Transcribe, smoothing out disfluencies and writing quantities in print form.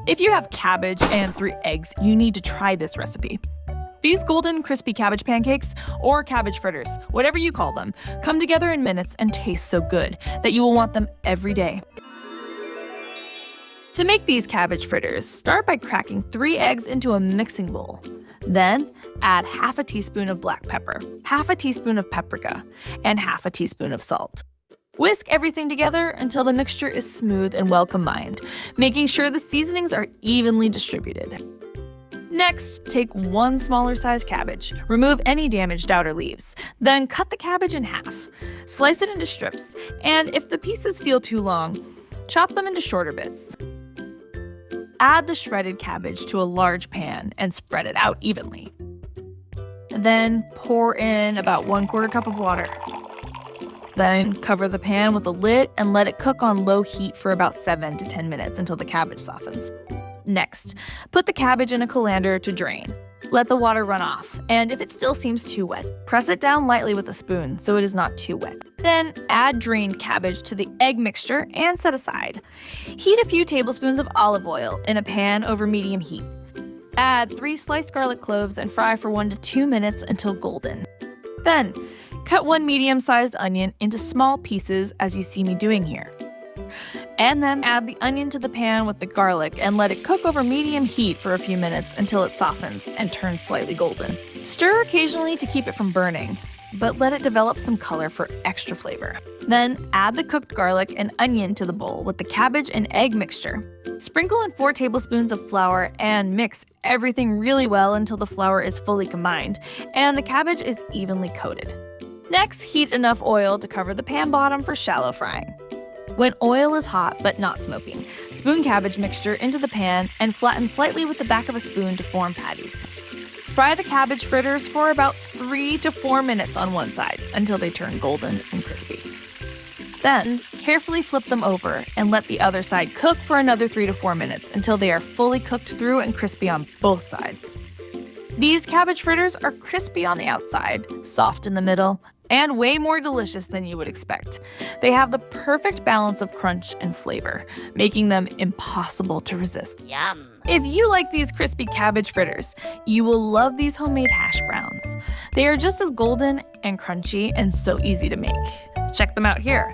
If you have cabbage and 3 eggs, you need to try this recipe. These golden crispy cabbage pancakes, or cabbage fritters, whatever you call them, come together in minutes and taste so good that you will want them every day. To make these cabbage fritters, start by cracking 3 eggs into a mixing bowl. Then, add half a teaspoon of black pepper, half a teaspoon of paprika, and half a teaspoon of salt. Whisk everything together until the mixture is smooth and well combined, making sure the seasonings are evenly distributed. Next, take 1 smaller sized cabbage. Remove any damaged outer leaves. Then cut the cabbage in half. Slice it into strips, and if the pieces feel too long, chop them into shorter bits. Add the shredded cabbage to a large pan and spread it out evenly. Then pour in about 1/4 cup of water. Then cover the pan with a lid and let it cook on low heat for about 7 to 10 minutes until the cabbage softens. Next, put the cabbage in a colander to drain. Let the water run off, and if it still seems too wet, press it down lightly with a spoon so it is not too wet. Then add drained cabbage to the egg mixture and set aside. Heat a few tablespoons of olive oil in a pan over medium heat. Add 3 sliced garlic cloves and fry for 1 to 2 minutes until golden. Then, cut 1 medium-sized onion into small pieces as you see me doing here. And then add the onion to the pan with the garlic and let it cook over medium heat for a few minutes until it softens and turns slightly golden. Stir occasionally to keep it from burning, but let it develop some color for extra flavor. Then add the cooked garlic and onion to the bowl with the cabbage and egg mixture. Sprinkle in 4 tablespoons of flour and mix everything really well until the flour is fully combined and the cabbage is evenly coated. Next, heat enough oil to cover the pan bottom for shallow frying. When oil is hot but not smoking, spoon cabbage mixture into the pan and flatten slightly with the back of a spoon to form patties. Fry the cabbage fritters for about 3 to 4 minutes on one side until they turn golden and crispy. Then, carefully flip them over and let the other side cook for another 3 to 4 minutes until they are fully cooked through and crispy on both sides. These cabbage fritters are crispy on the outside, soft in the middle, and way more delicious than you would expect. They have the perfect balance of crunch and flavor, making them impossible to resist. Yum! If you like these crispy cabbage fritters, you will love these homemade hash browns. They are just as golden and crunchy and so easy to make. Check them out here.